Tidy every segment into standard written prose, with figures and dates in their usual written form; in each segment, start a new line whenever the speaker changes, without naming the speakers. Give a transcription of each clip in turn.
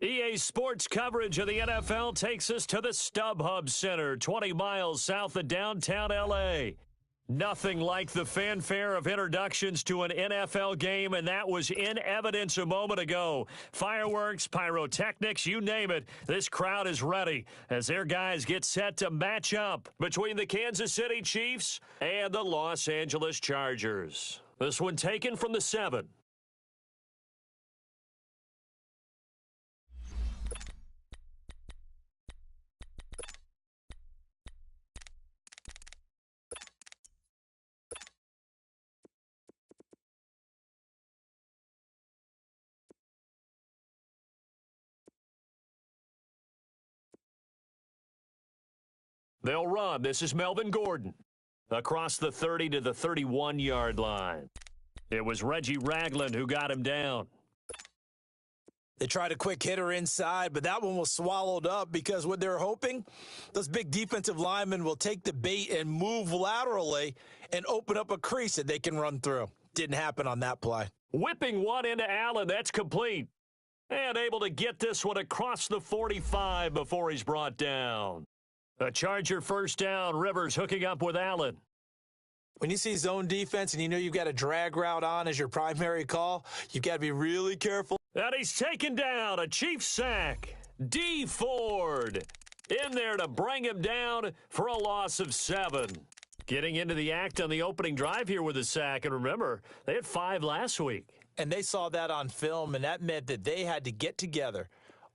EA Sports coverage of the NFL takes us to the StubHub Center, 20 miles south of downtown L.A. Nothing like the fanfare of introductions to an NFL game, and that was in evidence a moment ago. Fireworks, pyrotechnics, you name it. This crowd is ready as their guys get set to match up between the Kansas City Chiefs and the Los Angeles Chargers. This one taken from the 7. They'll run. This is Melvin Gordon across the 30 to the 31-yard line. It was Reggie Ragland who got him down.
They tried a quick hitter inside, but that one was swallowed up because what they're hoping, those big defensive linemen will take the bait and move laterally and open up a crease that they can run through. Didn't happen on that play.
Whipping one into Allen. That's complete. And able to get this one across the 45 before he's brought down. A Charger first down. Rivers hooking up with Allen.
When you see zone defense and you know you've got a drag route on as your primary call, you've got to be really careful.
And he's taken down. A Chiefs sack. D. Ford in there to bring him down for a loss of 7. Getting into the act on the opening drive here with a sack. And remember, they had 5 last week.
And they saw that on film, and that meant that they had to get together.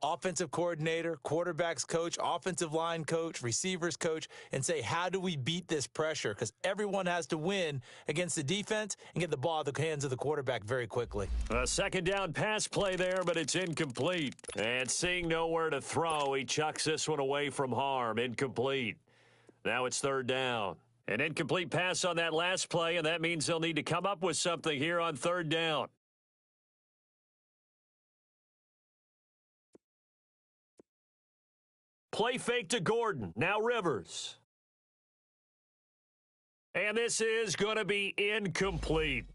Offensive coordinator, quarterbacks coach, offensive line coach, receivers coach, and say, how do we beat this pressure? Because everyone has to win against the defense and get the ball out of the hands of the quarterback very quickly.
A second down pass play there, but it's incomplete. And seeing nowhere to throw, he chucks this one away from harm. Incomplete. Now it's third down. An incomplete pass on that last play, and that means they'll need to come up with something here on third down. Play fake to Gordon. Now Rivers. And this is going to be incomplete.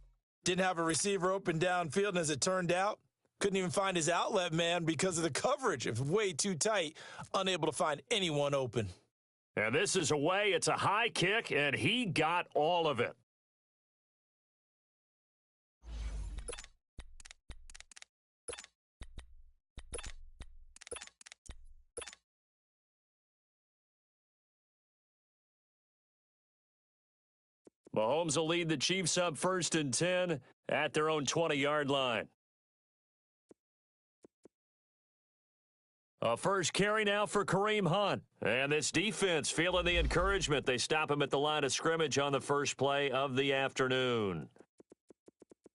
Didn't have a receiver open downfield, and as it turned out, couldn't even find his outlet man because of the coverage. It was way too tight, unable to find anyone open.
And this is away. It's a high kick, and he got all of it. Mahomes will lead the Chiefs up 1st and 10 at their own 20-yard line. A first carry now for Kareem Hunt. And this defense feeling the encouragement. They stop him at the line of scrimmage on the first play of the afternoon.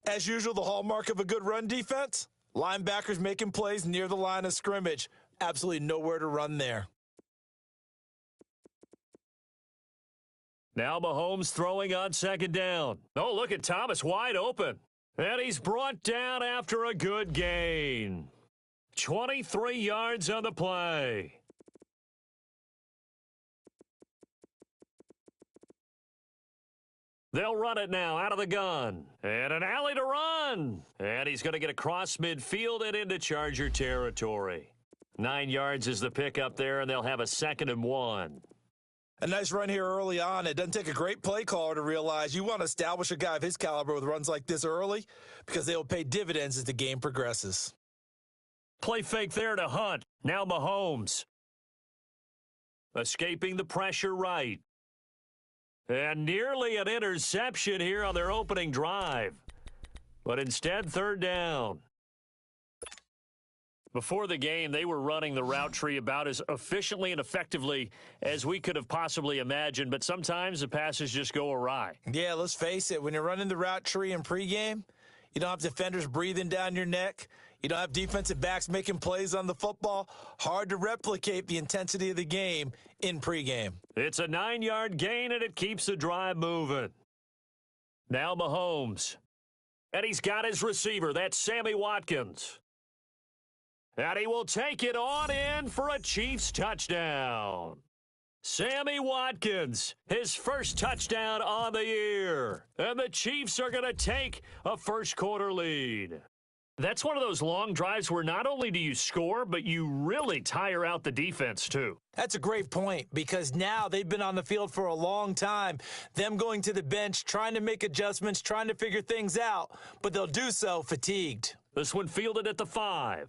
As usual, the hallmark of a good run defense, linebackers making plays near the line of scrimmage. Absolutely nowhere to run there.
Now Mahomes throwing on second down. Oh, look at Thomas wide open. And he's brought down after a good gain. 23 yards on the play. They'll run it now out of the gun. And an alley to run. And he's going to get across midfield and into Charger territory. 9 yards is the pickup there, and they'll have a 2nd and 1.
A nice run here early on. It doesn't take a great play caller to realize you want to establish a guy of his caliber with runs like this early because they will pay dividends as the game progresses.
Play fake there to Hunt. Now Mahomes. Escaping the pressure right. And nearly an interception here on their opening drive. But instead, third down. Before the game, they were running the route tree about as efficiently and effectively as we could have possibly imagined, but sometimes the passes just go awry.
Yeah, let's face it. When you're running the route tree in pregame, you don't have defenders breathing down your neck. You don't have defensive backs making plays on the football. Hard to replicate the intensity of the game in pregame.
It's a 9-yard gain, and it keeps the drive moving. Now Mahomes. And he's got his receiver. That's Sammy Watkins. And he will take it on in for a Chiefs touchdown. Sammy Watkins, his first touchdown on the year. And the Chiefs are going to take a first quarter lead. That's one of those long drives where not only do you score, but you really tire out the defense, too.
That's a great point because now they've been on the field for a long time. Them going to the bench, trying to make adjustments, trying to figure things out, but they'll do so fatigued.
This one fielded at the 5.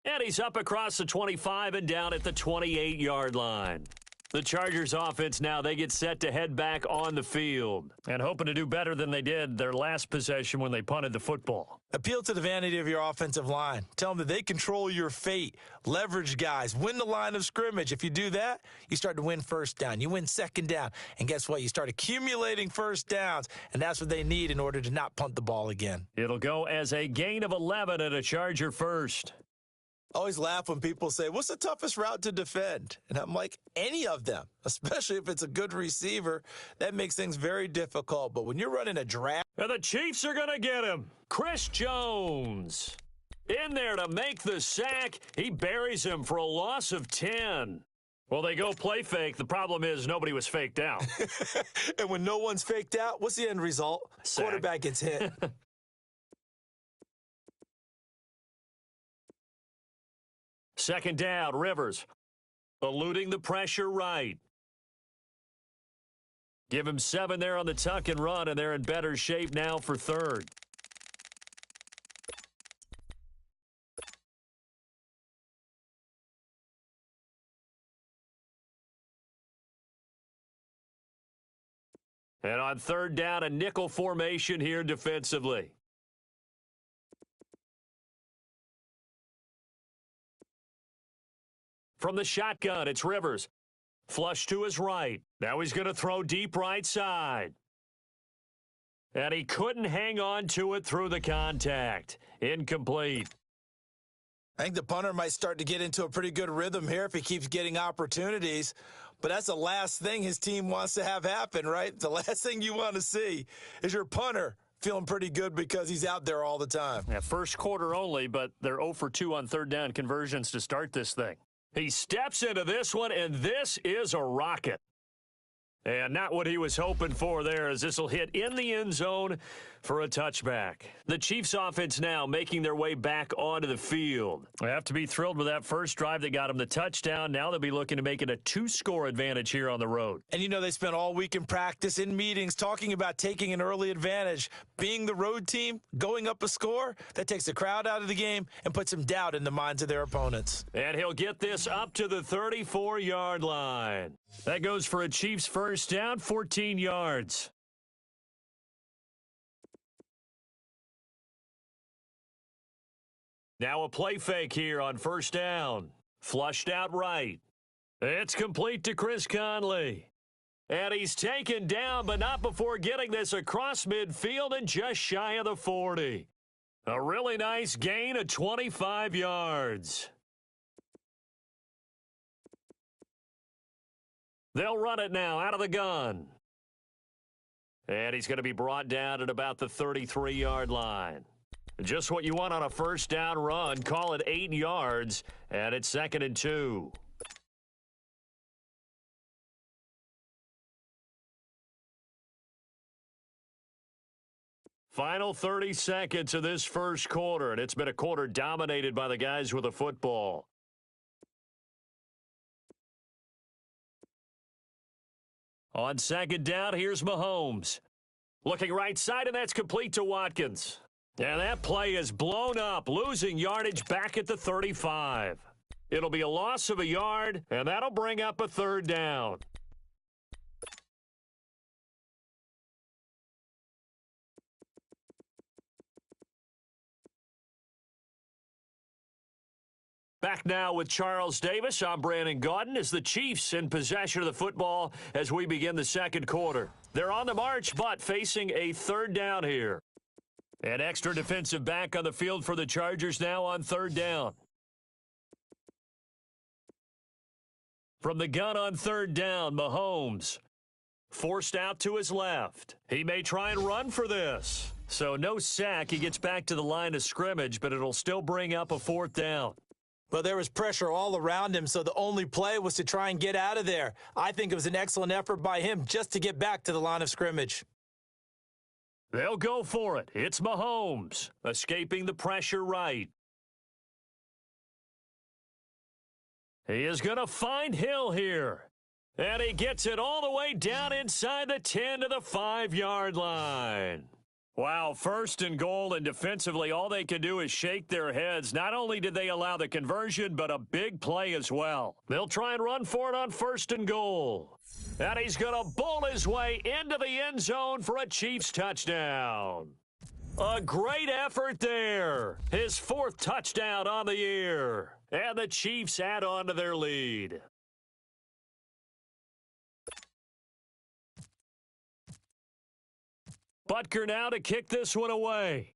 And he's up across the 25 and down at the 28-yard line. The Chargers offense now, they get set to head back on the field and hoping to do better than they did their last possession when they punted the football.
Appeal to the vanity of your offensive line. Tell them that they control your fate. Leverage guys. Win the line of scrimmage. If you do that, you start to win first down. You win second down. And guess what? You start accumulating first downs, and that's what they need in order to not punt the ball again.
It'll go as a gain of 11 and a Charger first.
I always laugh when people say, what's the toughest route to defend? And I'm like, any of them, especially if it's a good receiver. That makes things very difficult. But when you're running a draft.
And the Chiefs are going to get him. Chris Jones in there to make the sack. He buries him for a loss of 10. Well, they go play fake. The problem is nobody was faked out.
And when no one's faked out, what's the end result?
Sack.
Quarterback gets hit.
Second down, Rivers. Eluding the pressure right. Give him 7 there on the tuck and run, and they're in better shape now for third. And on third down, a nickel formation here defensively. From the shotgun, it's Rivers. Flush to his right. Now he's going to throw deep right side. And he couldn't hang on to it through the contact. Incomplete.
I think the punter might start to get into a pretty good rhythm here if he keeps getting opportunities. But that's the last thing his team wants to have happen, right? The last thing you want to see is your punter feeling pretty good because he's out there all the time.
Yeah, first quarter only, but they're 0 for 2 on third down conversions to start this thing. He steps into this one, and this is a rocket. And not what he was hoping for there, as this will hit in the end zone for a touchback. The Chiefs offense now making their way back onto the field. They have to be thrilled with that first drive that got them the touchdown. Now they'll be looking to make it a 2-score advantage here on the road.
And you know they spent all week in practice, in meetings, talking about taking an early advantage. Being the road team, going up a score, that takes the crowd out of the game and puts some doubt in the minds of their opponents.
And he'll get this up to the 34-yard line. That goes for a Chiefs first down, 14 yards. Now a play fake here on first down. Flushed out right. It's complete to Chris Conley. And he's taken down, but not before getting this across midfield and just shy of the 40. A really nice gain of 25 yards. They'll run it now out of the gun. And he's going to be brought down at about the 33-yard line. Just what you want on a first down run. Call it 8 yards, and it's 2nd and 2. Final 30 seconds of this first quarter, and it's been a quarter dominated by the guys with the football. On second down, here's Mahomes. Looking right side, and that's complete to Watkins. And that play is blown up, losing yardage back at the 35. It'll be a loss of a yard, and that'll bring up a third down. Back now with Charles Davis. I'm Brandon Gaudin as the Chiefs in possession of the football as we begin the second quarter. They're on the march, but facing a third down here. An extra defensive back on the field for the Chargers now on third down. From the gun on third down, Mahomes forced out to his left. He may try and run for this. So no sack. He gets back to the line of scrimmage, but it'll still bring up a fourth down.
Well, there was pressure all around him, so the only play was to try and get out of there. I think it was an excellent effort by him just to get back to the line of scrimmage.
They'll go for it. It's Mahomes, escaping the pressure right. He is going to find Hill here. And he gets it all the way down inside the 10 to the 5-yard line. Wow, first and goal, and defensively, all they can do is shake their heads. Not only did they allow the conversion, but a big play as well. They'll try and run for it on first and goal. And he's going to bowl his way into the end zone for a Chiefs touchdown. A great effort there. His 4th touchdown on the year. And the Chiefs add on to their lead. Butker now to kick this one away.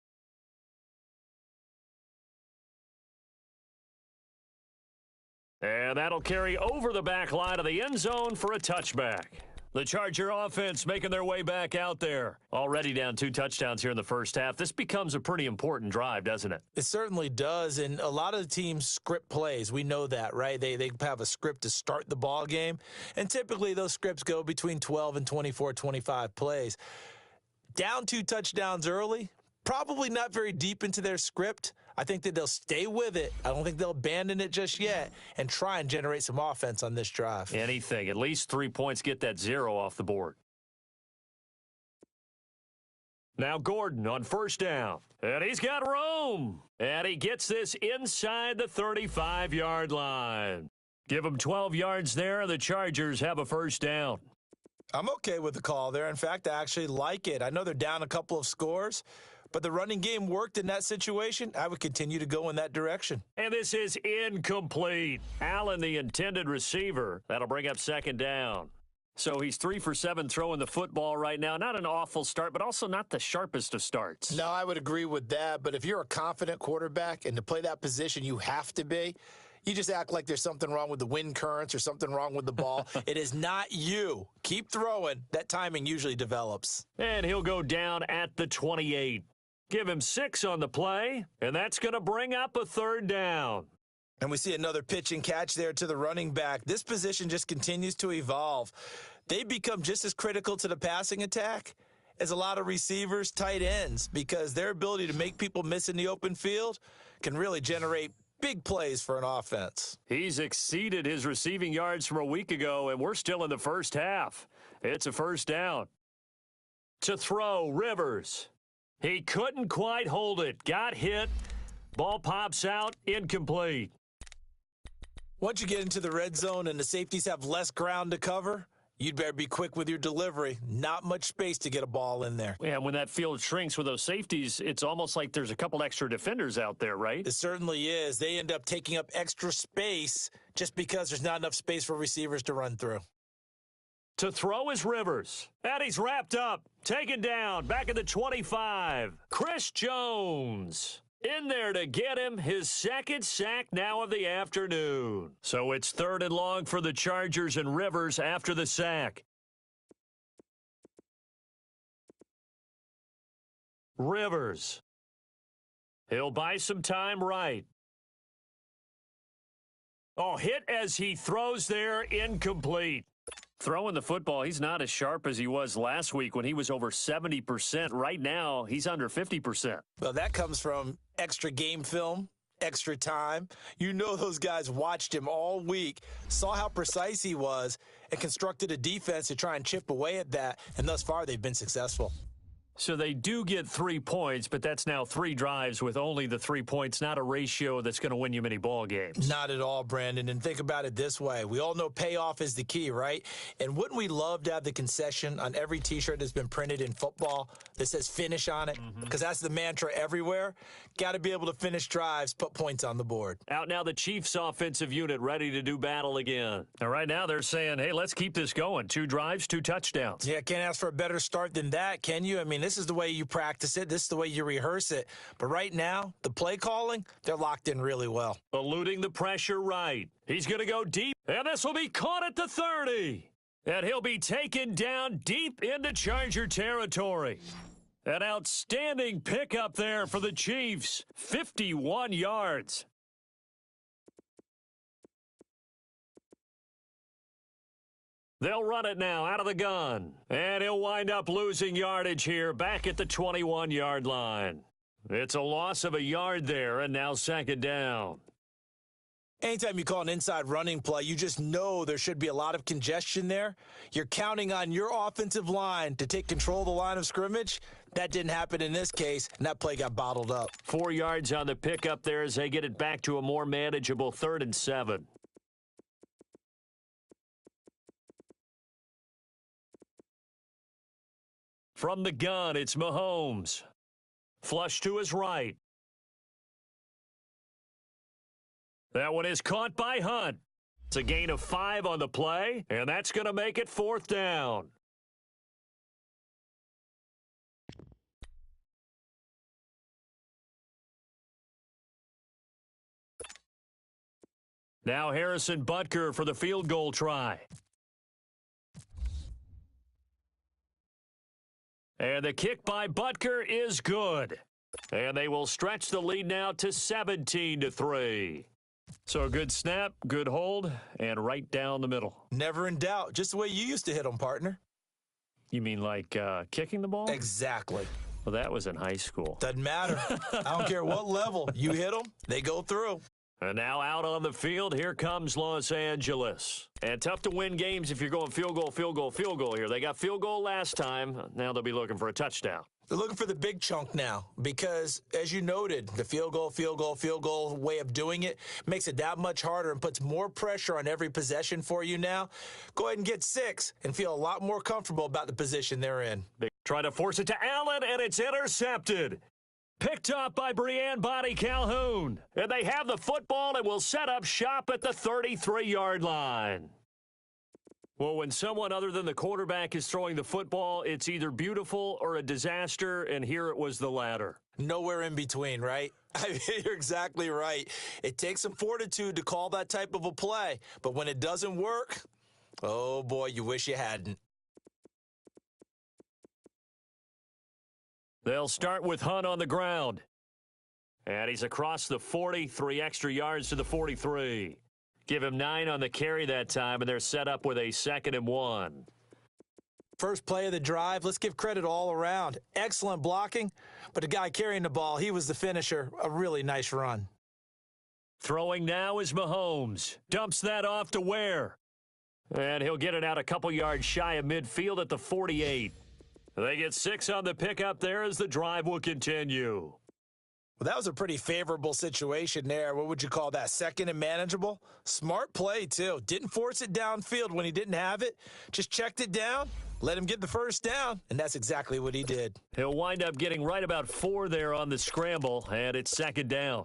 And that'll carry over the back line of the end zone for a touchback. The Charger offense making their way back out there. Already down 2 touchdowns here in the first half. This becomes a pretty important drive, doesn't it?
It certainly does, and a lot of the teams script plays. We know that, right? They have a script to start the ball game, and typically those scripts go between 12 and 24, 25 plays. Down 2 touchdowns early, probably not very deep into their script. I think that they'll stay with it. I don't think they'll abandon it just yet and try and generate some offense on this drive.
Anything. At least 3 points, get that 0 off the board. Now Gordon on first down. And he's got room. And he gets this inside the 35-yard line. Give him 12 yards there, and the Chargers have a first down.
I'm okay with the call there. In fact, I actually like it. I know they're down a couple of scores, but the running game worked in that situation. I would continue to go in that direction.
And this is incomplete. Allen, the intended receiver. That'll bring up second down. So he's 3 for 7 throwing the football right now. Not an awful start, but also not the sharpest of starts.
No, I would agree with that. But if you're a confident quarterback and to play that position, you have to be. You just act like there's something wrong with the wind currents or something wrong with the ball. It is not you. Keep throwing. That timing usually develops.
And he'll go down at the 28. Give him 6 on the play, and that's going to bring up a third down.
And we see another pitch and catch there to the running back. This position just continues to evolve. They become just as critical to the passing attack as a lot of receivers, tight ends, because their ability to make people miss in the open field can really generate big plays for an offense.
He's exceeded his receiving yards from a week ago, and we're still in the first half. It's a first down. To throw, Rivers. He couldn't quite hold it. Got hit. Ball pops out. Incomplete.
Once you get into the red zone and the safeties have less ground to cover, you'd better be quick with your delivery. Not much space to get a ball in there.
Yeah, when that field shrinks with those safeties, it's almost like there's a couple extra defenders out there, right?
It certainly is. They end up taking up extra space just because there's not enough space for receivers to run through.
To throw is Rivers. And he's wrapped up. Taken down. Back at the 25. Chris Jones. In there to get him, his second sack now of the afternoon. So it's 3rd and long for the Chargers and Rivers after the sack. Rivers. He'll buy some time right. Oh, hit as he throws there, incomplete. Throwing the football, he's not as sharp as he was last week when he was over 70%. Right now, he's under 50%.
Well, that comes from extra game film, extra time. You know those guys watched him all week, saw how precise he was, and constructed a defense to try and chip away at that, and thus far they've been successful.
So they do get 3 points, but that's now 3 drives with only the 3 points, not a ratio that's going to win you many ball games.
Not at all, Brandon. And think about it this way. We all know payoff is the key, right? And wouldn't we love to have the concession on every T-shirt that's been printed in football that says finish on it? Because that's the mantra everywhere. Got to be able to finish drives, put points on the board.
Out now the Chiefs offensive unit ready to do battle again. And right now they're saying, hey, let's keep this going. 2 drives, 2 touchdowns.
Yeah, can't ask for a better start than that, can you? I mean, this is the way you practice it. This is the way you rehearse it. But right now, the play calling, they're locked in really well.
Eluding the pressure right. He's going to go deep, and this will be caught at the 30. And he'll be taken down deep into Charger territory. An outstanding pickup there for the Chiefs. 51 yards. They'll run it now out of the gun. And he'll wind up losing yardage here back at the 21-yard line. It's a loss of a yard there, and now second down.
Anytime you call an inside running play, you just know there should be a lot of congestion there. You're counting on your offensive line to take control of the line of scrimmage. That didn't happen in this case, and that play got bottled up.
4 yards on the pickup there as they get it back to a more manageable 3rd and 7. From the gun, it's Mahomes. Flush to his right. That one is caught by Hunt. It's a gain of 5 on the play, and that's going to make it 4th down. Now Harrison Butker for the field goal try. And the kick by Butker is good. And they will stretch the lead now to 17-3. So a good snap, good hold, and right down the middle.
Never in doubt. Just the way you used to hit them, partner.
You mean like kicking the ball?
Exactly.
Well, that was in high school.
Doesn't matter. I don't care what level. You hit them, they go through.
And now out on the field, here comes Los Angeles. And tough to win games if you're going field goal, field goal, field goal here. They got field goal last time. Now they'll be looking for a touchdown.
They're looking for the big chunk now because, as you noted, the field goal way of doing it makes it that much harder and puts more pressure on every possession for you now. Go ahead and get 6 and feel a lot more comfortable about the position they're in.
They try to force it to Allen, and it's intercepted. Picked up by Breanne Bonnie Calhoun. And they have the football and will set up shop at the 33-yard line. Well, when someone other than the quarterback is throwing the football, it's either beautiful or a disaster, and here it was the latter.
Nowhere in between, right? I mean, you're exactly right. It takes some fortitude to call that type of a play, but when it doesn't work, oh boy, you wish you hadn't.
They'll start with Hunt on the ground. And he's across the 40, 3 extra yards to the 43. Give him 9 on the carry that time, and they're set up with a 2nd and 1.
First play of the drive, let's give credit all around. Excellent blocking, but the guy carrying the ball, he was the finisher. A really nice run.
Throwing now is Mahomes. Dumps that off to Ware. And he'll get it out a couple yards shy of midfield at the 48. They get 6 on the pickup there as the drive will continue.
Well, that was a pretty favorable situation there. What would you call that? 2nd and manageable? Smart play, too. Didn't force it downfield when he didn't have it. Just checked it down, let him get the first down, and that's exactly what he did.
He'll wind up getting right about 4 there on the scramble, and it's 2nd down.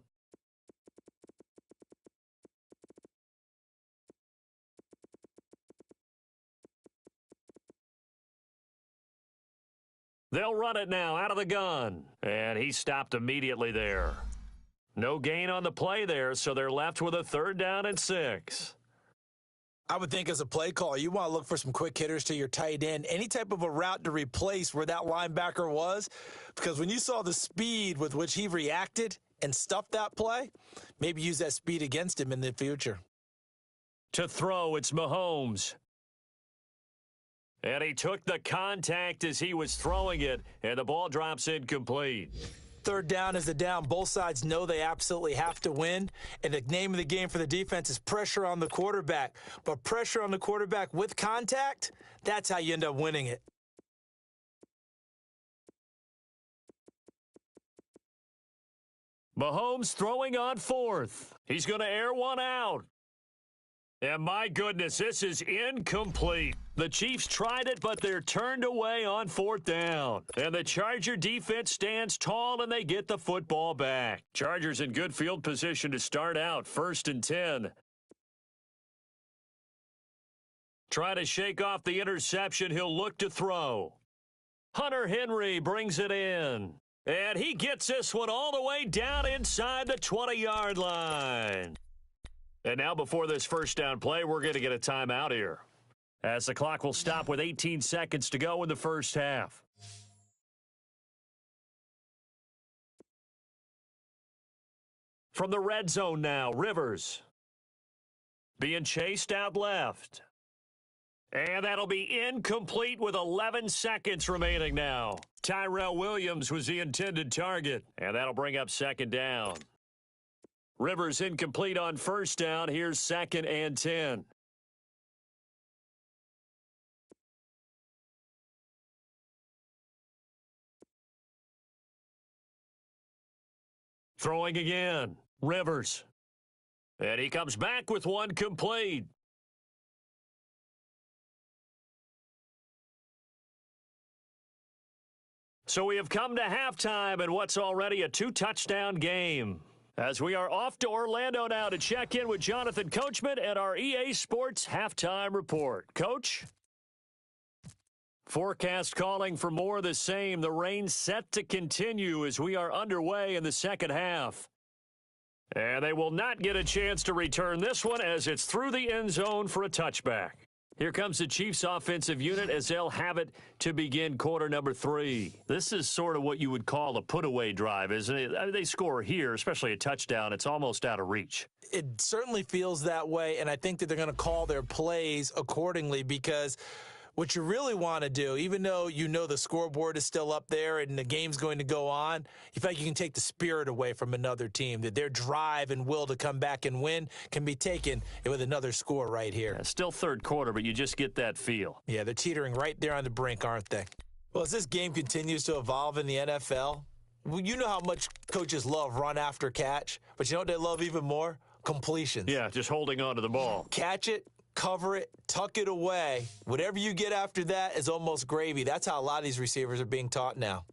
They'll run it now out of the gun. And he stopped immediately there. No gain on the play there, so they're left with a 3rd down and 6.
I would think as a play caller, you want to look for some quick hitters to your tight end, any type of a route to replace where that linebacker was. Because when you saw the speed with which he reacted and stuffed that play, maybe use that speed against him in the future.
To throw, it's Mahomes. And he took the contact as he was throwing it, and the ball drops incomplete.
3rd down is the down. Both sides know they absolutely have to win, and the name of the game for the defense is pressure on the quarterback. But pressure on the quarterback with contact, that's how you end up winning it.
Mahomes throwing on 4th. He's going to air one out. And my goodness, this is incomplete. The Chiefs tried it, but they're turned away on 4th down. And the Charger defense stands tall, and they get the football back. Chargers in good field position to start out, 1st and 10. Try to shake off the interception. He'll look to throw. Hunter Henry brings it in. And he gets this one all the way down inside the 20-yard line. And now before this 1st down play, we're going to get a timeout here, as the clock will stop with 18 seconds to go in the 1st half. From the red zone now, Rivers being chased out left. And that'll be incomplete with 11 seconds remaining now. Tyrell Williams was the intended target, and that'll bring up second down. Rivers incomplete on first down. Here's 2nd and 10. Throwing again. Rivers. And he comes back with one complete. So we have come to halftime in what's already a 2-touchdown game. As we are off to Orlando now to check in with Jonathan Coachman and our EA Sports Halftime Report. Coach? Forecast calling for more of the same. The rain set to continue as we are underway in the second half. And they will not get a chance to return this one as it's through the end zone for a touchback. Here comes the Chiefs offensive unit as they'll have it to begin quarter number 3. This is sort of what you would call a put-away drive, isn't it? I mean, they score here, especially a touchdown. It's almost out of reach.
It certainly feels that way, and I think that they're going to call their plays accordingly because what you really want to do, even though you know the scoreboard is still up there and the game's going to go on, you feel like you can take the spirit away from another team, that their drive and will to come back and win can be taken with another score right here.
Yeah, still third quarter, but you just get that feel.
Yeah, they're teetering right there on the brink, aren't they? Well, as this game continues to evolve in the NFL, you know how much coaches love run after catch, but you know what they love even more? Completions.
Yeah, just holding on to the ball.
Catch it, cover it, tuck it away. Whatever you get after that is almost gravy. That's how a lot of these receivers are being taught now.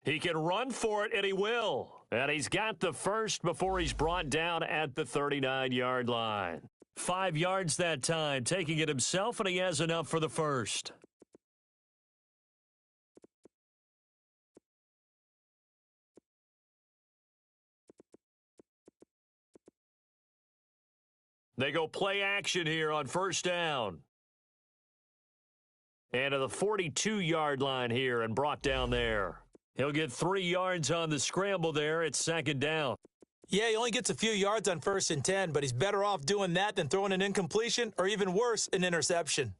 He can run for it, and he will. And he's got the first before he's brought down at the 39-yard line. 5 yards that time, taking it himself, and he has enough for the first. They go play action here on first down. And to the 42-yard line here and brought down there. He'll get 3 yards on the scramble there. It's second down.
Yeah, he only gets a few yards on 1st and 10, but he's better off doing that than throwing an incompletion or even worse, an interception.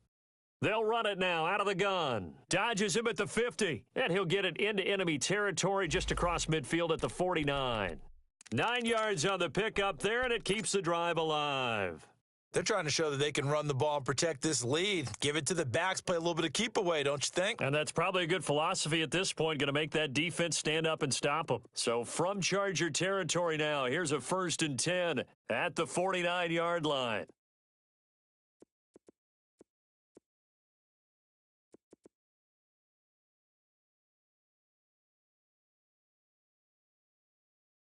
They'll run it now out of the gun. Dodges him at the 50, and he'll get it into enemy territory just across midfield at the 49. 9 yards on the pickup there, and it keeps the drive alive.
They're trying to show that they can run the ball and protect this lead. Give it to the backs, play a little bit of keep away, don't you think?
And that's probably a good philosophy at this point, going to make that defense stand up and stop them. So from Charger territory now, here's a 1st and 10 at the 49-yard line.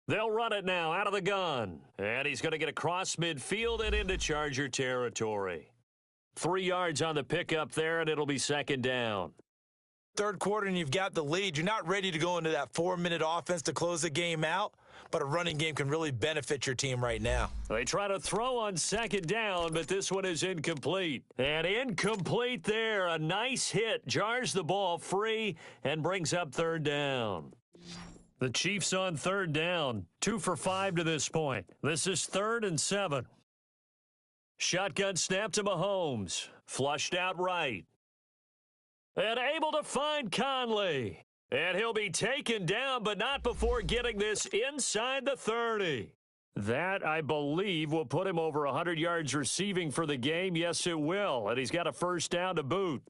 They'll run it now out of the gun. And he's going to get across midfield and into Charger territory. 3 yards on the pickup there, and it'll be second down.
Third quarter, and you've got the lead. You're not ready to go into that 4-minute offense to close the game out, but a running game can really benefit your team right now.
They try to throw on second down, but this one is incomplete. And incomplete there. A nice hit. Jars the ball free and brings up third down. The Chiefs on third down, 2 for 5 to this point. This is 3rd and 7. Shotgun snap to Mahomes. Flushed out right. And able to find Conley. And he'll be taken down, but not before getting this inside the 30. That, I believe, will put him over 100 yards receiving for the game. Yes, it will. And he's got a first down to boot.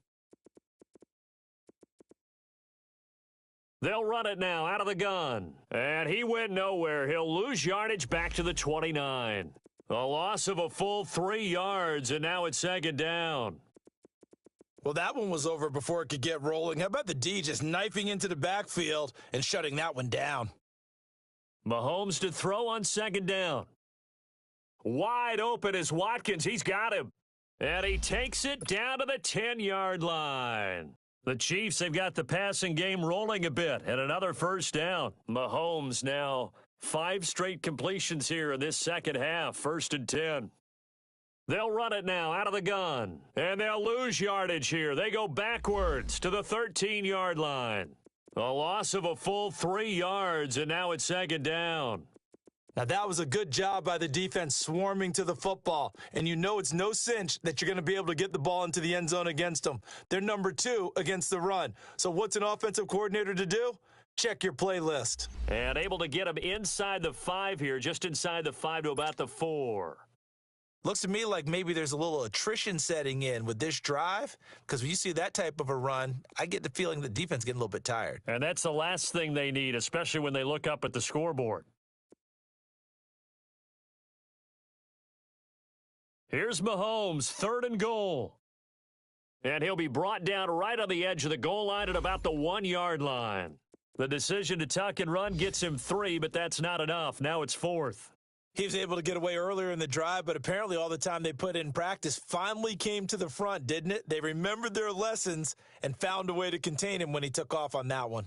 They'll run it now out of the gun. And he went nowhere. He'll lose yardage back to the 29. A loss of a full 3 yards, and now it's second down.
Well, that one was over before it could get rolling. How about the D just knifing into the backfield and shutting that one down?
Mahomes to throw on second down. Wide open is Watkins. He's got him. And he takes it down to the 10-yard line. The Chiefs, they've got the passing game rolling a bit, and another first down. Mahomes now 5 straight completions here in this second half, 1st and 10. They'll run it now out of the gun, and they'll lose yardage here. They go backwards to the 13-yard line. A loss of a full 3 yards, and now it's second down.
Now, that was a good job by the defense swarming to the football. And you know it's no cinch that you're going to be able to get the ball into the end zone against them. They're number 2 against the run. So what's an offensive coordinator to do? Check your playlist.
And able to get him inside the 5 here, just inside the 5 to about the 4.
Looks to me like maybe there's a little attrition setting in with this drive, because when you see that type of a run, I get the feeling the defense getting a little bit tired.
And that's the last thing they need, especially when they look up at the scoreboard. Here's Mahomes, 3rd and goal. And he'll be brought down right on the edge of the goal line at about the 1-yard line. The decision to tuck and run gets him 3, but that's not enough. Now it's 4th.
He was able to get away earlier in the drive, but apparently all the time they put in practice finally came to the front, didn't it? They remembered their lessons and found a way to contain him when he took off on that one.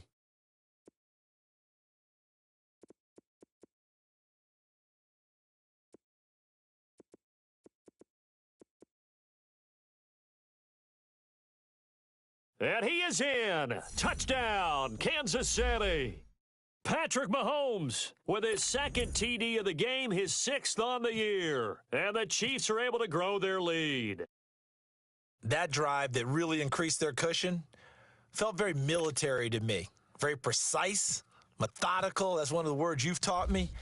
And he is in. Touchdown, Kansas City. Patrick Mahomes with his 2nd TD of the game, his 6th on the year. And the Chiefs are able to grow their lead.
That drive that really increased their cushion felt very military to me. Very precise, methodical. That's one of the words you've taught me.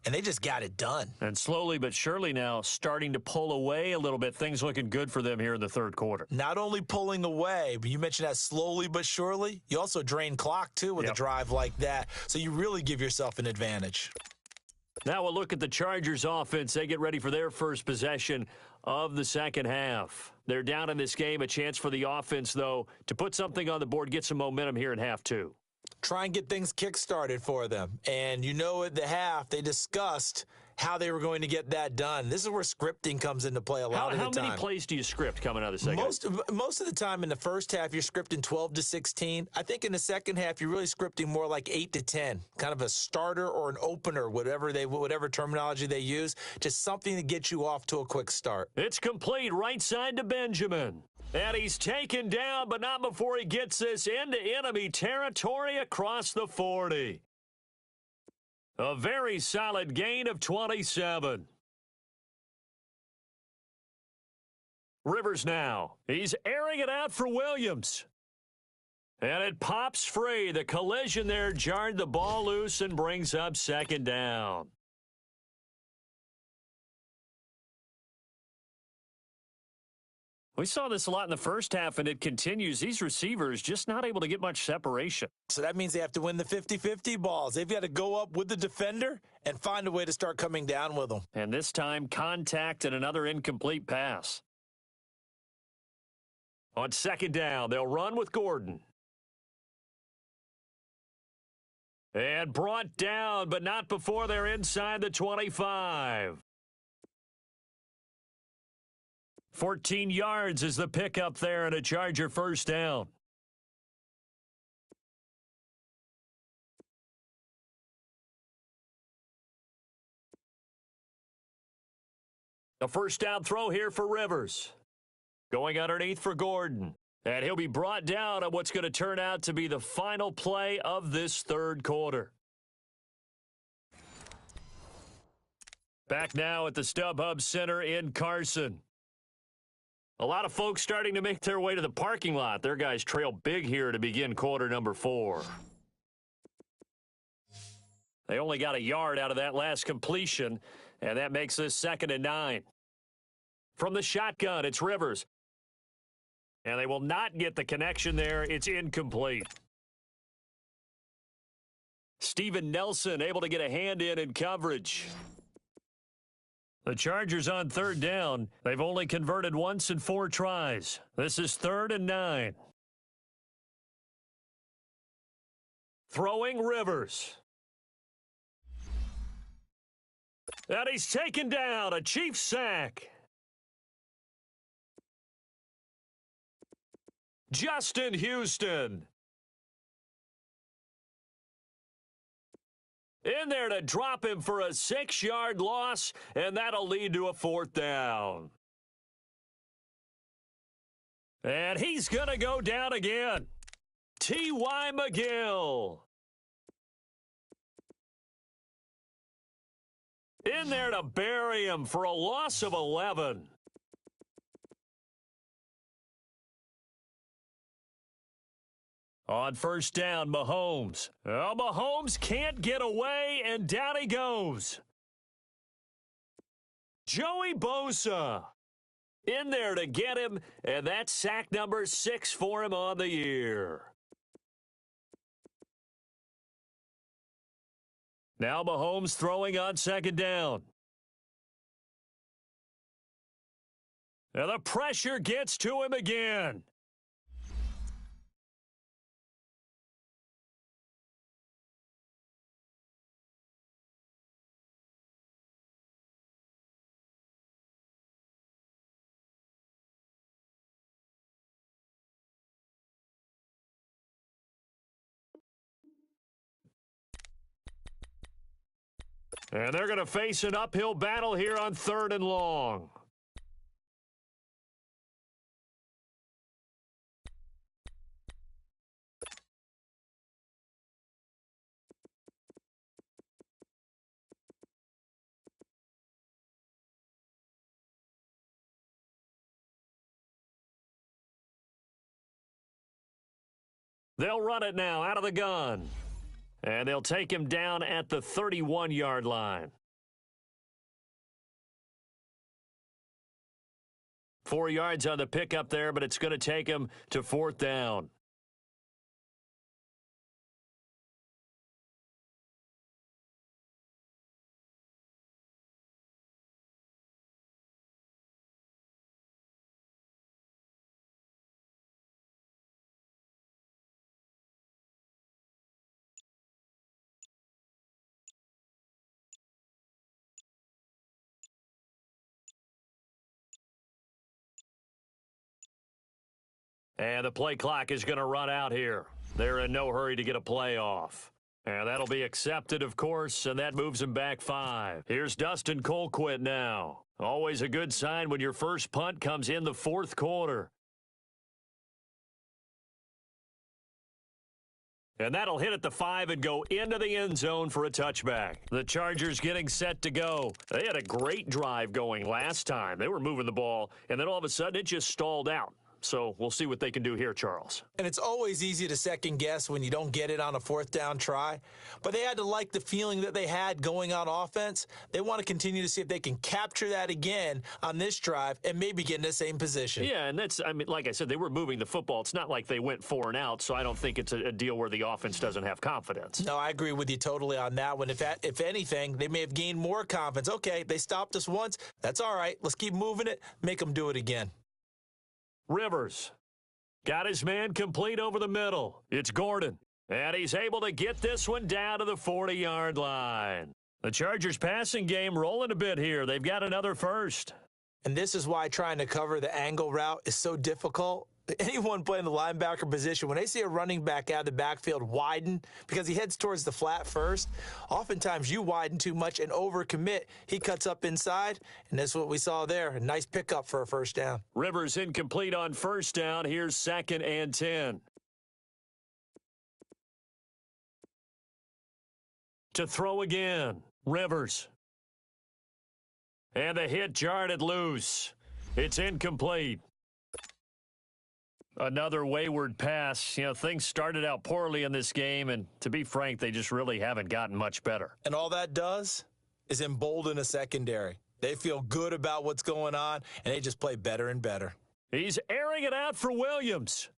And they just got it done.
And slowly but surely now starting to pull away a little bit. Things looking good for them here in the 3rd quarter.
Not only pulling away, but you mentioned that slowly but surely. You also drain clock, too, with a drive like that. So you really give yourself an advantage.
Now we'll look at the Chargers offense. They get ready for their first possession of the second half. They're down in this game. A chance for the offense, though, to put something on the board, get some momentum here in half 2.
Try and get things kick-started for them. And you know at the half, they discussed how they were going to get that done. This is where scripting comes into play a lot of the time.
How many plays do you script coming out of the second?
Most of the time in the first half, you're scripting 12 to 16. I think in the second half, you're really scripting more like 8 to 10, kind of a starter or an opener, whatever terminology they use, just something to get you off to a quick start.
It's complete right side to Benjamin. And he's taken down, but not before he gets this into enemy territory across the 40. A very solid gain of 27. Rivers now. He's airing it out for Williams. And it pops free. The collision there jarred the ball loose and brings up 2nd down. We saw this a lot in the first half, and it continues. These receivers just not able to get much separation.
So that means they have to win the 50-50 balls. They've got to go up with the defender and find a way to start coming down with them.
And this time, contact and another incomplete pass. On 2nd down, they'll run with Gordon. And brought down, but not before they're inside the 25. 14 yards is the pickup there and a Charger first down. A first down throw here for Rivers. Going underneath for Gordon. And he'll be brought down on what's going to turn out to be the final play of this 3rd quarter. Back now at the StubHub Center in Carson. A lot of folks starting to make their way to the parking lot. Their guys trail big here to begin quarter number 4. They only got a yard out of that last completion, and that makes this 2nd and 9. From the shotgun, it's Rivers. And they will not get the connection there. It's incomplete. Steven Nelson able to get a hand in coverage. The Chargers on 3rd down. They've only converted once in 4 tries. This is 3rd and 9. Throwing Rivers. And he's taken down. A Chiefs sack. Justin Houston. In there to drop him for a 6-yard loss, and that'll lead to a 4th down. And he's going to go down again. T.Y. McGill. In there to bury him for a loss of 11. On first down, Mahomes. Oh, Mahomes can't get away, and down he goes. Joey Bosa in there to get him, and that's sack number 6 for him on the year. Now Mahomes throwing on second down. And the pressure gets to him again. And they're going to face an uphill battle here on 3rd and long. They'll run it now out of the gun. And they'll take him down at the 31-yard line. 4 yards on the pickup there, but it's going to take him to 4th down. And the play clock is going to run out here. They're in no hurry to get a play off. And that'll be accepted, of course, and that moves him back 5. Here's Dustin Colquitt now. Always a good sign when your first punt comes in the 4th quarter. And that'll hit at the 5 and go into the end zone for a touchback. The Chargers getting set to go. They had a great drive going last time. They were moving the ball, and then all of a sudden it just stalled out. So we'll see what they can do here, Charles.
And it's always easy to second guess when you don't get it on a 4th down try. But they had to like the feeling that they had going on offense. They want to continue to see if they can capture that again on this drive and maybe get in the same position.
Yeah, and that's, I mean, like I said, they were moving the football. It's not like they went 4 and out, so I don't think it's a deal where the offense doesn't have confidence.
No, I agree with you totally on that one. If anything, they may have gained more confidence. Okay, they stopped us once. That's all right. Let's keep moving it. Make them do it again.
Rivers got his man complete over the middle. It's Gordon, and he's able to get this one down to the 40-yard line. The Chargers passing game rolling a bit here. They've got another first.
And this is why trying to cover the angle route is so difficult. Anyone playing the linebacker position, when they see a running back out of the backfield widen because he heads towards the flat first, oftentimes you widen too much and overcommit. He cuts up inside, and that's what we saw there. A nice pickup for a first down.
Rivers incomplete on first down. Here's 2nd and 10. To throw again, Rivers. And the hit jarred it loose. It's incomplete. Another wayward pass. You know, things started out poorly in this game, and to be frank, they just really haven't gotten much better.
And all that does is embolden a secondary. They feel good about what's going on, and they just play better and better.
He's airing it out for Williams.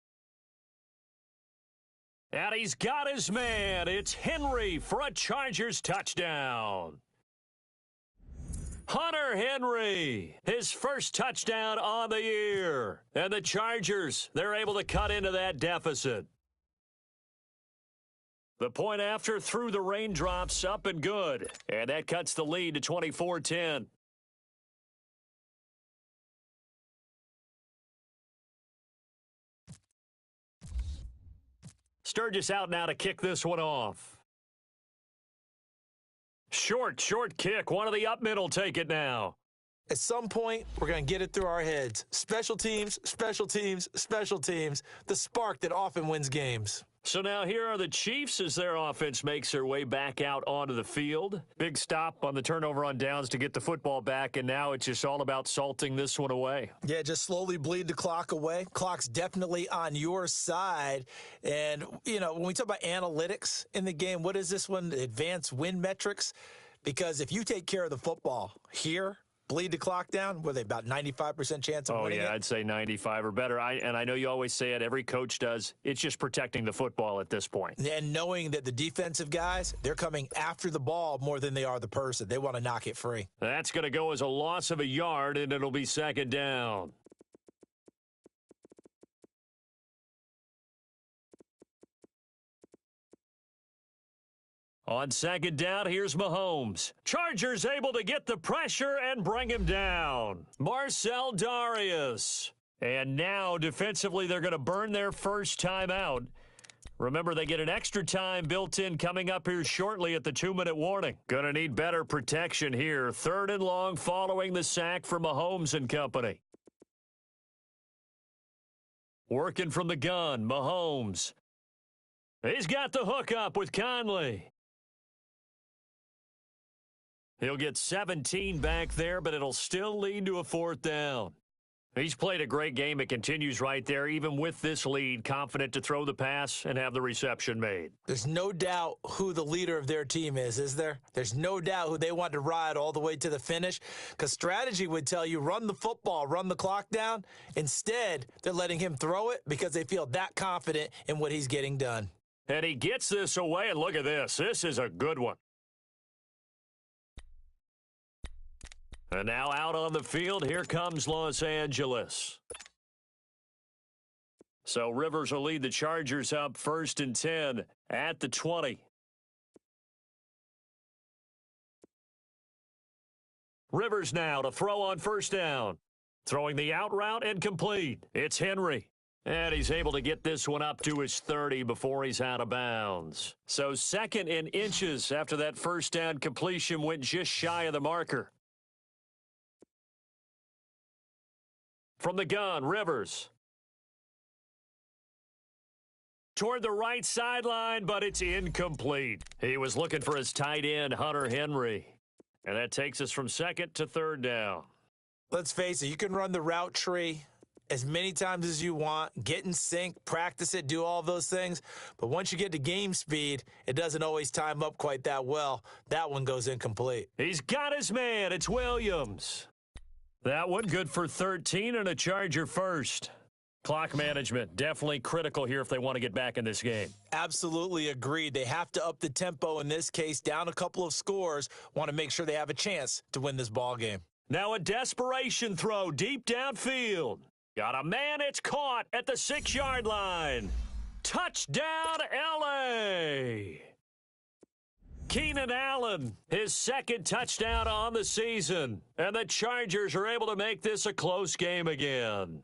And he's got his man. It's Henry for a Chargers touchdown. Hunter Henry, his first touchdown on the year. And the Chargers, they're able to cut into that deficit. The point after through the raindrops, up and good. And that cuts the lead to 24-10. Sturgis out now to kick this one off. Short kick. One of the up middle take it now.
At some point, we're going to get it through our heads. Special teams, special teams, special teams. The spark that often wins games.
So now here are the Chiefs as their offense makes their way back out onto the field. Big stop on the turnover on downs to get the football back, and now it's just all about salting this one away.
Yeah, just slowly bleed the clock away. Clock's definitely on your side. And, when we talk about analytics in the game, what is this one? Advanced win metrics? Because if you take care of the football here, bleed the clock down, were they about 95% chance of winning it?
I'd say 95 or better. And I know you always say it, every coach does. It's just protecting the football at this point.
And knowing that the defensive guys, they're coming after the ball more than they are the person. They want to knock it free.
That's going to go as a loss of a yard, and it'll be second down. On second down, here's Mahomes. Chargers able to get the pressure and bring him down. Marcel Darius. And now, defensively, they're going to burn their first time out. Remember, they get an extra time built in coming up here shortly at the 2-minute warning. Going to need better protection here. 3rd and long following the sack for Mahomes and company. Working from the gun, Mahomes. He's got the hook up with Conley. He'll get 17 back there, but it'll still lead to a 4th down. He's played a great game. It continues right there, even with this lead, confident to throw the pass and have the reception made.
There's no doubt who the leader of their team is there? There's no doubt who they want to ride all the way to the finish, because strategy would tell you run the football, run the clock down. Instead, they're letting him throw it because they feel that confident in what he's getting done.
And he gets this away, and look at this. This is a good one. And now out on the field, here comes Los Angeles. So Rivers will lead the Chargers up 1st and 10 at the 20. Rivers now to throw on 1st down. Throwing the out route and complete. It's Henry. And he's able to get this one up to his 30 before he's out of bounds. So 2nd and inches after that 1st down completion went just shy of the marker. From the gun, Rivers. Toward the right sideline, but it's incomplete. He was looking for his tight end, Hunter Henry. And that takes us from 2nd to 3rd down.
Let's face it, you can run the route tree as many times as you want, get in sync, practice it, do all those things. But once you get to game speed, it doesn't always time up quite that well. That one goes incomplete.
He's got his man. It's Williams. That one good for 13 and a Charger first. Clock management, definitely critical here if they want to get back in this game.
Absolutely agreed. They have to up the tempo in this case, down a couple of scores, want to make sure they have a chance to win this ball game.
Now a desperation throw deep downfield. Got a man, it's caught at the 6-yard line. Touchdown, L.A. Keenan Allen, his 2nd touchdown on the season. And the Chargers are able to make this a close game again.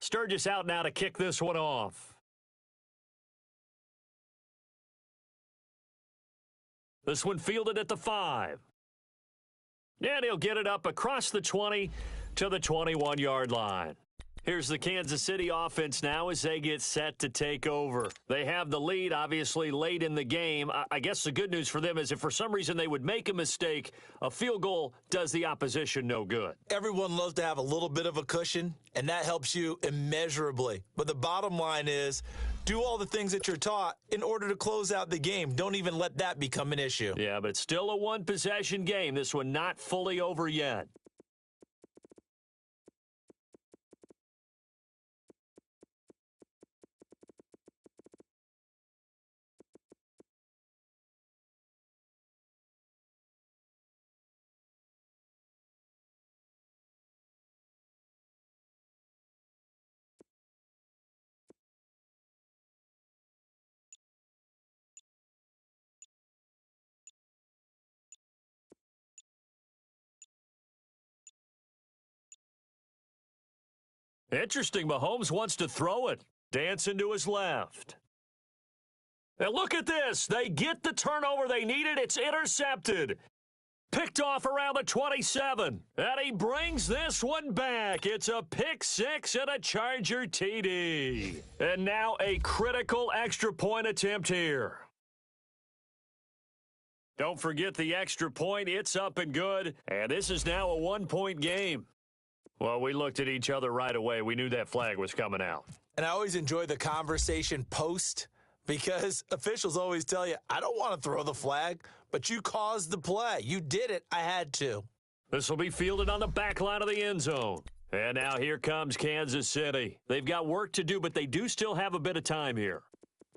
Sturgis out now to kick this one off. This one fielded at the 5. And he'll get it up across the 20 to the 21-yard line. Here's the Kansas City offense now as they get set to take over. They have the lead, obviously, late in the game. I guess the good news for them is if for some reason they would make a mistake, a field goal does the opposition no good.
Everyone loves to have a little bit of a cushion, and that helps you immeasurably. But the bottom line is, do all the things that you're taught in order to close out the game. Don't even let that become an issue.
Yeah, but it's still a one-possession game. This one not fully over yet. Interesting. Mahomes wants to throw it. Dancing to his left. And look at this. They get the turnover they needed. It's intercepted. Picked off around the 27. And he brings this one back. It's a pick six and a Charger TD. And now a critical extra point attempt here. Don't forget the extra point. It's up and good. And this is now a 1-point game. Well, we looked at each other right away. We knew that flag was coming out.
And I always enjoy the conversation post because officials always tell you, I don't want to throw the flag, but you caused the play. You did it. I had to.
This will be fielded on the back line of the end zone. And now here comes Kansas City. They've got work to do, but they do still have a bit of time here.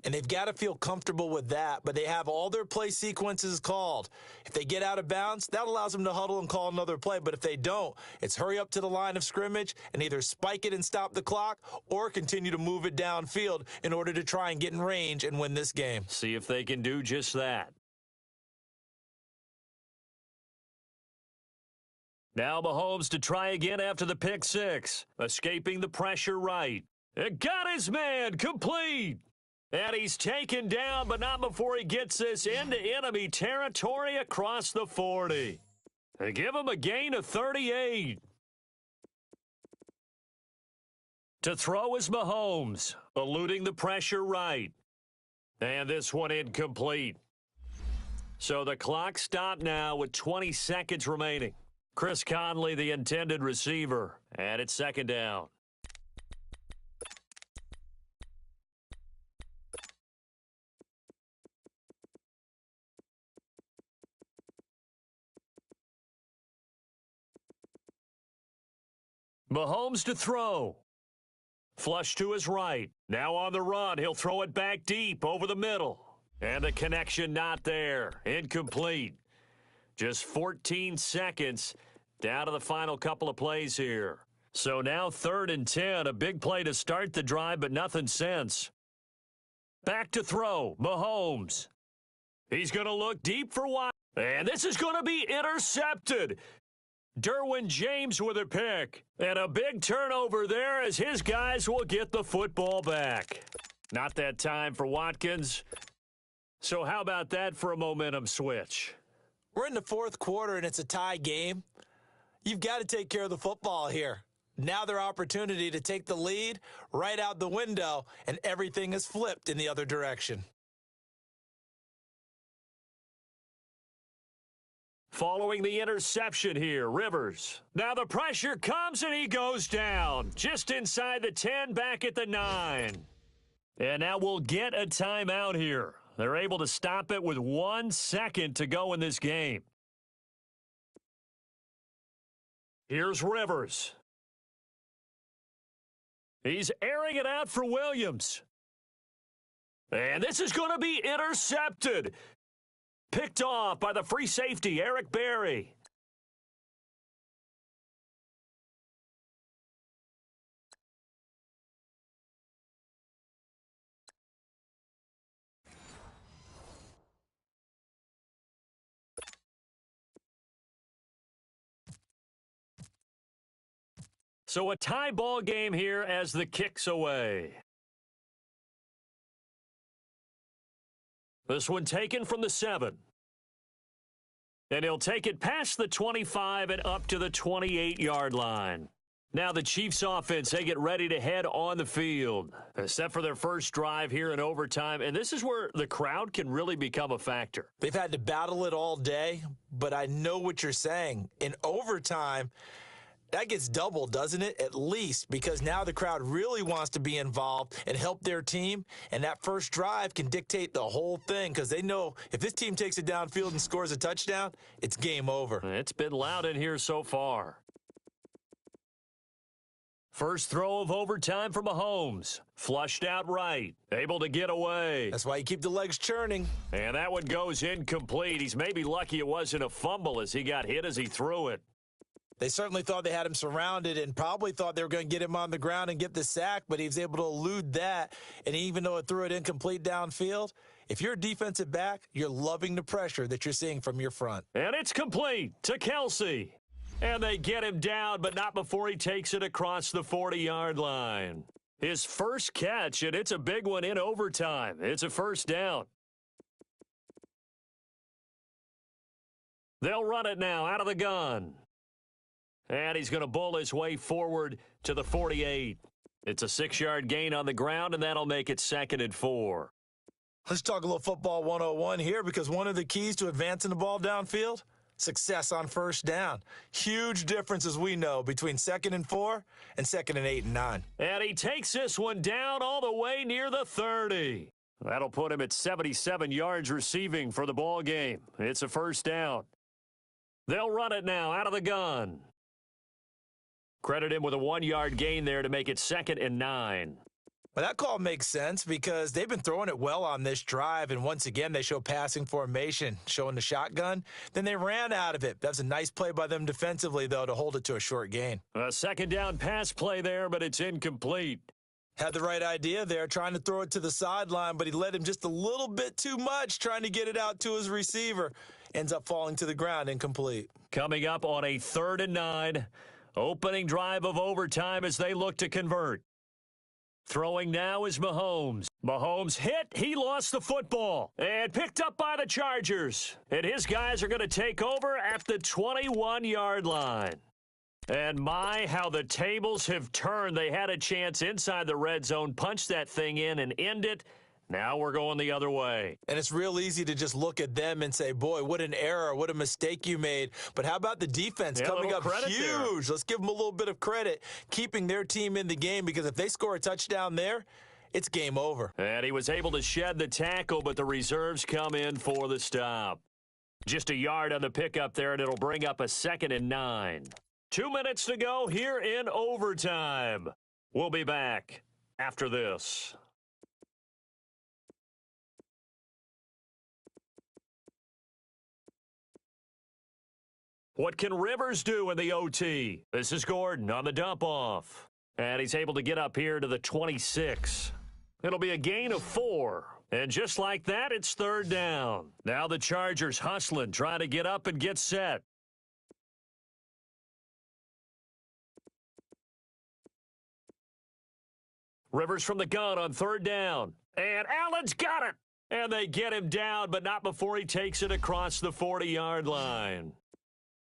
And they've got to feel comfortable with that, but they have all their play sequences called. If they get out of bounds, that allows them to huddle and call another play. But if they don't, it's hurry up to the line of scrimmage and either spike it and stop the clock or continue to move it downfield in order to try and get in range and win this game.
See if they can do just that. Now Mahomes to try again after the pick six. Escaping the pressure right. It got his man complete. And he's taken down, but not before he gets this into enemy territory across the 40. They give him a gain of 38. To throw is Mahomes, eluding the pressure right. And this one incomplete. So the clock stopped now with 20 seconds remaining. Chris Conley, the intended receiver, and it's second down. Mahomes to throw. Flush to his right. Now on the run. He'll throw it back deep over the middle. And the connection not there. Incomplete. Just 14 seconds down to the final couple of plays here. So now 3rd and 10. A big play to start the drive, but nothing since. Back to throw. Mahomes. He's going to look deep for one. And this is going to be intercepted. Derwin James with a pick. And a big turnover there as his guys will get the football back. Not that time for Watkins. So how about that for a momentum switch?
We're in the 4th quarter and it's a tie game. You've got to take care of the football here. Now their opportunity to take the lead right out the window, and everything is flipped in the other direction.
Following the interception here, Rivers. Now the pressure comes and he goes down. Just inside the 10, back at the 9. And now we'll get a timeout here. They're able to stop it with 1 second to go in this game. Here's Rivers. He's airing it out for Williams. And this is going to be intercepted. Picked off by the free safety, Eric Berry. So a tie ball game here as the kick's away. This one taken from the 7. And he'll take it past the 25 and up to the 28-yard line. Now the Chiefs offense, they get ready to head on the field. Set for their first drive here in overtime. And this is where the crowd can really become a factor.
They've had to battle it all day, but I know what you're saying. In overtime, that gets doubled, doesn't it? At least, because now the crowd really wants to be involved and help their team, and that first drive can dictate the whole thing because they know if this team takes it downfield and scores a touchdown, it's game over.
It's been loud in here so far. First throw of overtime for Mahomes. Flushed out right. Able to get away.
That's why you keep the legs churning.
And that one goes incomplete. He's maybe lucky it wasn't a fumble as he got hit as he threw it.
They certainly thought they had him surrounded and probably thought they were going to get him on the ground and get the sack, but he was able to elude that. And even though it threw it incomplete downfield, if you're a defensive back, you're loving the pressure that you're seeing from your front.
And it's complete to Kelsey. And they get him down, but not before he takes it across the 40-yard line. His first catch, and it's a big one in overtime. It's a first down. They'll run it now out of the gun. And he's going to bull his way forward to the 48. It's a 6-yard gain on the ground, and that'll make it 2nd and 4.
Let's talk a little football 101 here, because one of the keys to advancing the ball downfield, success on first down. Huge difference, as we know, between 2nd and 4 and 2nd and 8 and 9.
And he takes this one down all the way near the 30. That'll put him at 77 yards receiving for the ball game. It's a first down. They'll run it now out of the gun. Credit him with a 1-yard gain there to make it 2nd and 9.
Well, that call makes sense because they've been throwing it well on this drive, and once again, they show passing formation, showing the shotgun. Then they ran out of it. That's a nice play by them defensively, though, to hold it to a short gain.
A second down pass play there, but it's incomplete.
Had the right idea there, trying to throw it to the sideline, but he led him just a little bit too much, trying to get it out to his receiver. Ends up falling to the ground, incomplete.
Coming up on a 3rd and 9, opening drive of overtime as they look to convert. Throwing now is Mahomes. Mahomes hit. He lost the football and picked up by the Chargers. And his guys are going to take over at the 21-yard line. And my, how the tables have turned. They had a chance inside the red zone, punch that thing in and end it. Now we're going the other way.
And it's real easy to just look at them and say, boy, what an error, what a mistake you made. But how about the defense coming up huge? There. Let's give them a little bit of credit, keeping their team in the game, because if they score a touchdown there, it's game over.
And he was able to shed the tackle, but the reserves come in for the stop. Just a yard on the pickup there, and it'll bring up a 2nd and 9. 2 minutes to go here in overtime. We'll be back after this. What can Rivers do in the OT? This is Gordon on the dump off. And he's able to get up here to the 26. It'll be a gain of 4. And just like that, it's 3rd down. Now the Chargers hustling, trying to get up and get set. Rivers from the gun on 3rd down. And Allen's got it. And they get him down, but not before he takes it across the 40-yard line.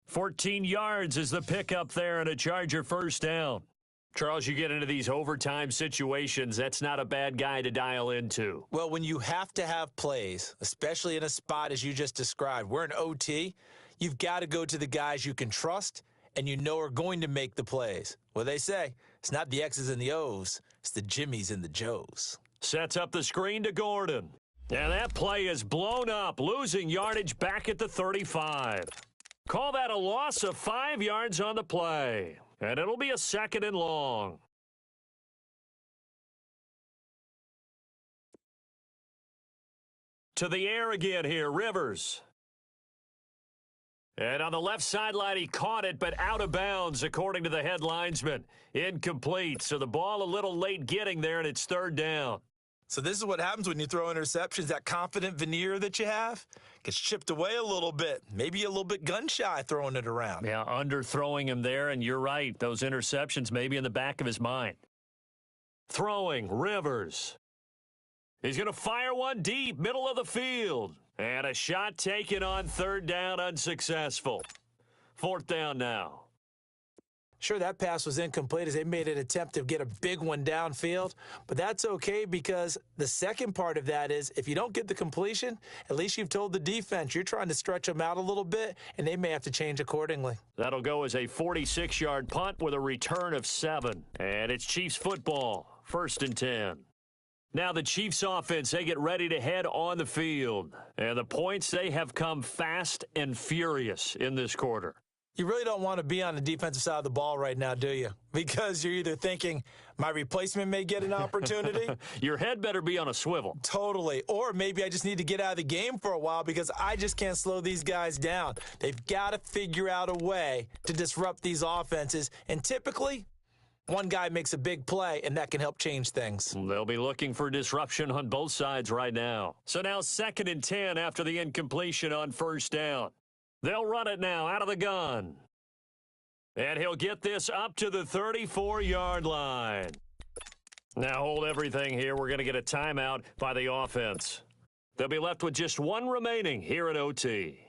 14 yards is the pickup there and a Charger first down. Charles, you get into these overtime situations, that's not a bad guy to dial into.
Well, when you have to have plays, especially in a spot as you just described, we're in OT, you've got to go to the guys you can trust and you know are going to make the plays. Well, they say it's not the X's and the O's, it's the Jimmies and the Joes.
Sets up the screen to Gordon. And that play is blown up, losing yardage back at the 35. Call that a loss of 5 yards on the play. And it'll be a 2nd and long. To the air again here, Rivers. And on the left sideline, he caught it, but out of bounds, according to the head linesman. Incomplete. So the ball a little late getting there, and it's 3rd down.
So this is what happens when you throw interceptions. That confident veneer that you have gets chipped away a little bit. Maybe a little bit gun-shy throwing it around.
Yeah, underthrowing him there, and you're right. Those interceptions maybe in the back of his mind. Throwing, Rivers. He's going to fire one deep, middle of the field. And a shot taken on 3rd down, unsuccessful. 4th down now.
Sure, that pass was incomplete as they made an attempt to get a big one downfield, but that's okay because the second part of that is if you don't get the completion, at least you've told the defense you're trying to stretch them out a little bit, and they may have to change accordingly.
That'll go as a 46-yard punt with a return of 7. And it's Chiefs football, 1st and 10. Now the Chiefs offense, they get ready to head on the field. And the points, they have come fast and furious in this quarter.
You really don't want to be on the defensive side of the ball right now, do you? Because you're either thinking, my replacement may get an opportunity.
Your head better be on a swivel.
Totally. Or maybe I just need to get out of the game for a while because I just can't slow these guys down. They've got to figure out a way to disrupt these offenses. And typically, one guy makes a big play, and that can help change things.
They'll be looking for disruption on both sides right now. So now 2nd and 10 after the incompletion on 1st down. They'll run it now out of the gun. And he'll get this up to the 34-yard line. Now hold everything here. We're going to get a timeout by the offense. They'll be left with just 1 remaining here at OT.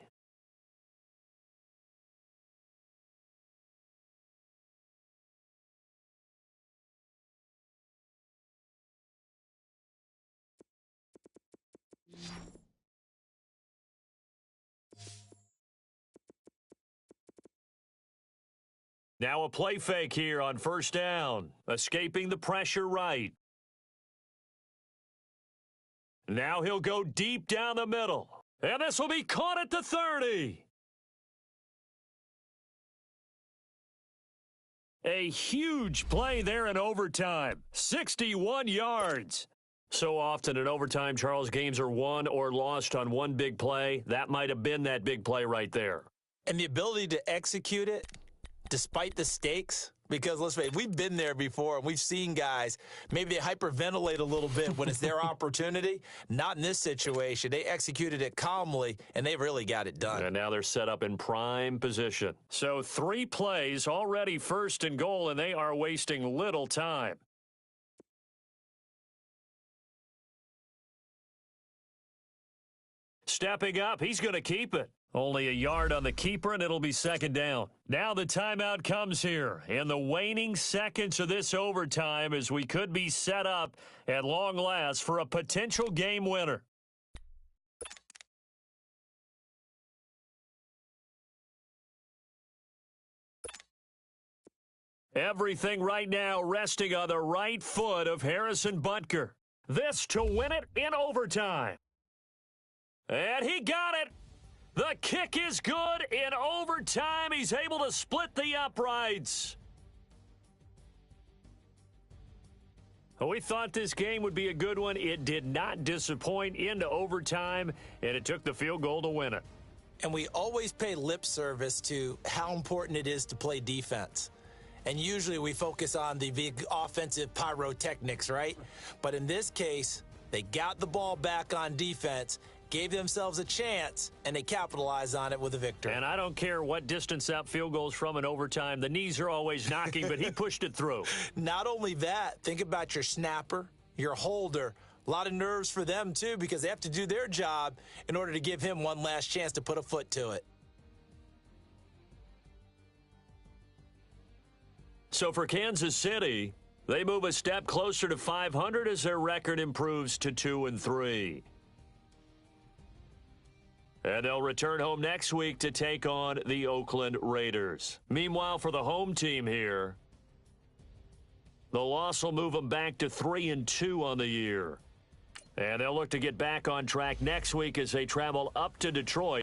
Now a play fake here on first down. Escaping the pressure right. Now he'll go deep down the middle. And this will be caught at the 30. A huge play there in overtime. 61 yards. So often in overtime, Charles, games are won or lost on one big play. That might have been that big play right there.
And the ability to execute it despite the stakes, because let's face it, we've been there before, and we've seen guys, maybe they hyperventilate a little bit when it's their opportunity. Not in this situation. They executed it calmly, and they really got it done.
And now they're set up in prime position. So 3 plays, already first and goal, and they are wasting little time. Stepping up, he's going to keep it. Only a yard on the keeper, and it'll be second down. Now the timeout comes here in the waning seconds of this overtime as we could be set up at long last for a potential game winner. Everything right now resting on the right foot of Harrison Butker. This to win it in overtime. And he got it. The kick is good. In overtime, he's able to split the uprights. We thought this game would be a good one. It did not disappoint into overtime, and it took the field goal to win it.
And we always pay lip service to how important it is to play defense. And usually we focus on the big offensive pyrotechnics, right? But in this case, they got the ball back on defense, gave themselves a chance, and they capitalized on it with a victory.
And I don't care what distance that field goes from in overtime. The knees are always knocking, but he pushed it through.
Not only that, think about your snapper, your holder. A lot of nerves for them, too, because they have to do their job in order to give him one last chance to put a foot to it.
So for Kansas City, they move a step closer to 500 as their record improves to 2-3. And they'll return home next week to take on the Oakland Raiders. Meanwhile, for the home team here, the loss will move them back to 3-2 on the year. And they'll look to get back on track next week as they travel up to Detroit.